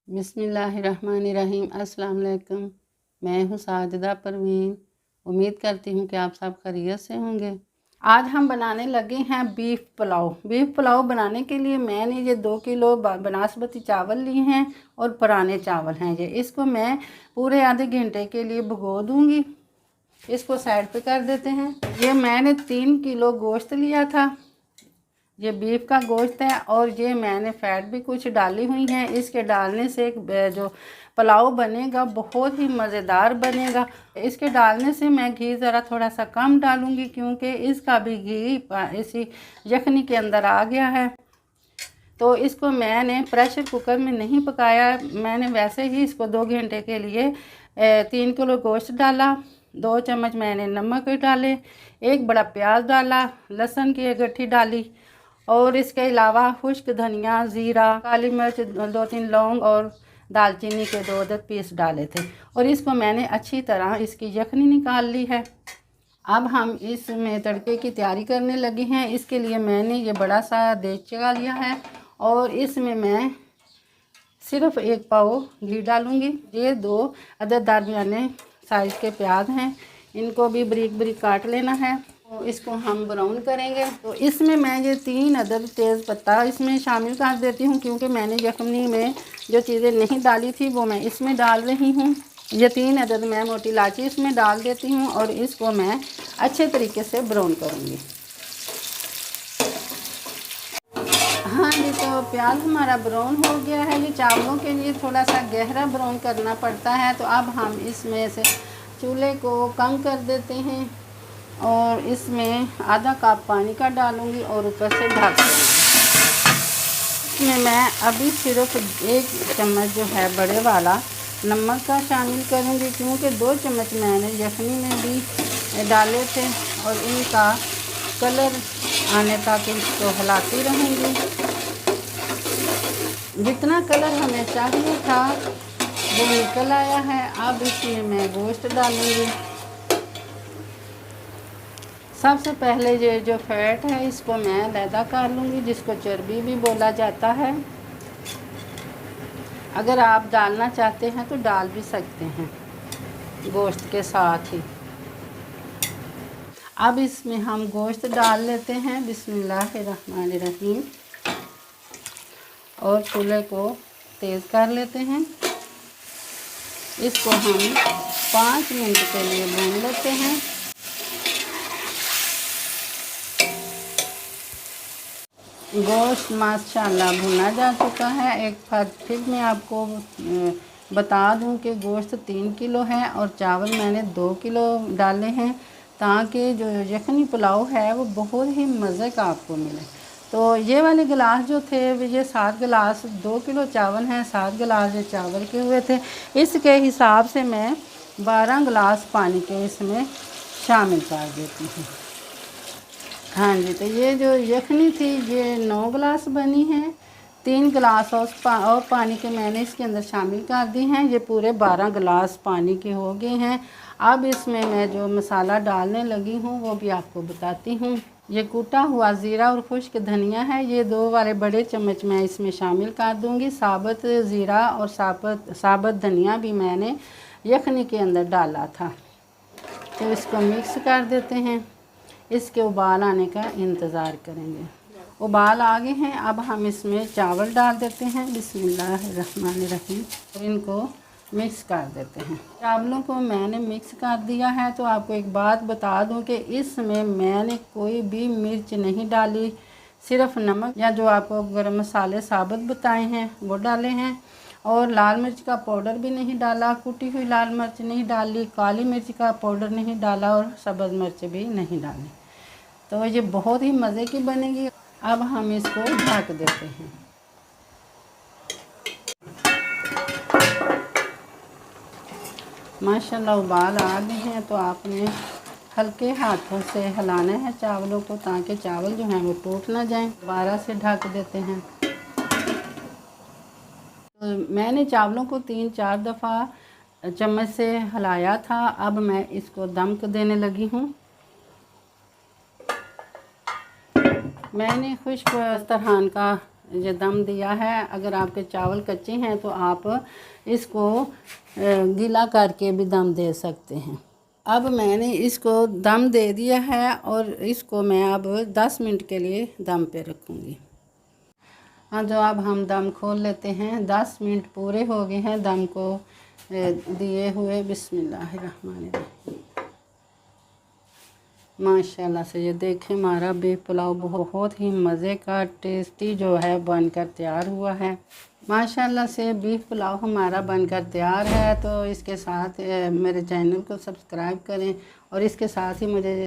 बिस्मिल्लाहिर्रहमानिर्रहीम। अस्सलाम वालेकुम। मैं हूँ साजिदा परवीन। उम्मीद करती हूँ कि आप सब खैरियत से होंगे। आज हम बनाने लगे हैं बीफ पुलाव। बीफ पुलाव बनाने के लिए मैंने ये 2 किलो बासमती चावल लिए हैं और पुराने चावल हैं ये। इसको मैं पूरे आधे घंटे के लिए भिगो दूँगी। इसको साइड पे कर देते हैं। ये मैंने 3 किलो गोश्त लिया था। ये बीफ का गोश्त है और ये मैंने फ़ैट भी कुछ डाली हुई है। इसके डालने से जो पुलाव बनेगा बहुत ही मज़ेदार बनेगा। इसके डालने से मैं घी ज़रा थोड़ा सा कम डालूँगी क्योंकि इसका भी घी इसी यखनी के अंदर आ गया है। तो इसको मैंने प्रेशर कुकर में नहीं पकाया, मैंने वैसे ही इसको 2 घंटे के लिए 3 किलो गोश्त डाला। 2 चम्मच मैंने नमक डाले, 1 बड़ा प्याज डाला, लहसुन की 1 गट्ठी डाली और इसके अलावा खुश्क धनिया, ज़ीरा, काली मिर्च, 2-3 लौंग और दालचीनी के 2 अदद पीस डाले थे। और इसको मैंने अच्छी तरह इसकी यखनी निकाल ली है। अब हम इसमें तड़के की तैयारी करने लगे हैं। इसके लिए मैंने ये बड़ा सा देगचूल्हा लिया है और इसमें मैं सिर्फ़ 1 पाव घी डालूँगी। ये 2 अदद दरमियाने साइज़ के प्याज हैं, इनको भी बारीक बारीक काट लेना है। तो इसको हम ब्राउन करेंगे। तो इसमें मैं ये 3 अदद तेज़ पत्ता इसमें शामिल कर देती हूँ क्योंकि मैंने यखनी में जो चीज़ें नहीं डाली थी वो मैं इसमें डाल रही हूँ। ये 3 अदद मैं मोटी इलायची इसमें डाल देती हूँ और इसको मैं अच्छे तरीके से ब्राउन करूँगी। हाँ जी, तो प्याज हमारा ब्राउन हो गया है। ये चावलों के लिए थोड़ा सा गहरा ब्राउन करना पड़ता है। तो अब हम इसमें से चूल्हे को कम कर देते हैं और इसमें आधा कप पानी का डालूंगी और ऊपर से ढक दूँगी। इसमें मैं अभी सिर्फ 1 चम्मच जो है बड़े वाला नमक का शामिल करूँगी क्योंकि 2 चम्मच मैंने यखनी में भी डाले थे और इनका कलर आने तक इसको हिलाती रहूँगी। जितना कलर हमें चाहिए था वो निकल आया है। अब इसमें मैं गोश्त डालूँगी। सबसे पहले ये जो फैट है इसको मैं अलहदा कर लूँगी, जिसको चर्बी भी बोला जाता है। अगर आप डालना चाहते हैं तो डाल भी सकते हैं गोश्त के साथ ही। अब इसमें हम गोश्त डाल लेते हैं। बिस्मिल्लाहिर्रहमानिर्रहीम। और चूल्हे को तेज़ कर लेते हैं। इसको हम 5 मिनट के लिए भून लेते हैं। गोश्त माशाल्लाह भुना जा चुका है। एक बार फिर मैं आपको बता दूं कि गोश्त 3 किलो है और चावल मैंने 2 किलो डाले हैं ताकि जो यखनी पुलाव है वो बहुत ही मज़े का आपको मिले। तो ये वाले गिलास जो थे ये 7 गिलास, 2 किलो चावल हैं, 7 गिलास ये चावल के हुए थे। इसके हिसाब से मैं 12 गिलास पानी के इसमें शामिल कर देती हूँ। हाँ जी, तो ये जो यखनी थी ये 9 गिलास बनी है। 3 गिलास और पानी के मैंने इसके अंदर शामिल कर दी हैं। ये पूरे 12 गिलास पानी के हो गए हैं। अब इसमें मैं जो मसाला डालने लगी हूँ वो भी आपको बताती हूँ। ये कूटा हुआ ज़ीरा और खुश्क धनिया है, ये 2 वाले बड़े चम्मच मैं इसमें शामिल कर दूँगी। साबुत ज़ीरा और साबुत धनिया भी मैंने यखनी के अंदर डाला था। तो इसको मिक्स कर देते हैं। इसके उबाल आने का इंतज़ार करेंगे। उबाल आ गए हैं। अब हम इसमें चावल डाल देते हैं। बिस्मिल्लाहिर्रहमानिर्रहीम। और इनको मिक्स कर देते हैं। चावलों को मैंने मिक्स कर दिया है। तो आपको एक बात बता दूं कि इसमें मैंने कोई भी मिर्च नहीं डाली, सिर्फ नमक या जो आपको गरम मसाले साबुत बताए हैं वो डाले हैं और लाल मिर्च का पाउडर भी नहीं डाला, कुटी हुई लाल मिर्च नहीं डाली, काली मिर्च का पाउडर नहीं डाला और सब्ज़ मिर्च भी नहीं डाली। तो ये बहुत ही मज़े की बनेगी। अब हम इसको ढक देते हैं। माशाल्लाह उबाल आ गए हैं। तो आपने हल्के हाथों से हिलाना है चावलों को ताकि चावल जो हैं वो टूट ना जाएं। दोबारा से ढक देते हैं। तो मैंने चावलों को 3-4 दफ़ा चम्मच से हिलाया था। अब मैं इसको दम देने लगी हूँ। मैंने खुश्क दस्तरखान का ये दम दिया है। अगर आपके चावल कच्चे हैं तो आप इसको गीला करके भी दम दे सकते हैं। अब मैंने इसको दम दे दिया है और इसको मैं अब 10 मिनट के लिए दम पे रखूँगी। हाँ, जो अब हम दम खोल लेते हैं। 10 मिनट पूरे हो गए हैं दम को दिए हुए। बिस्मिल्लाहिर्रहमानिर्रहीम। माशाल्लाह से ये देखें हमारा बीफ पुलाव बहुत ही मज़े का टेस्टी जो है बनकर तैयार हुआ है। माशाल्लाह से बीफ पुलाव हमारा बनकर तैयार है। तो इसके साथ मेरे चैनल को सब्सक्राइब करें और इसके साथ ही मुझे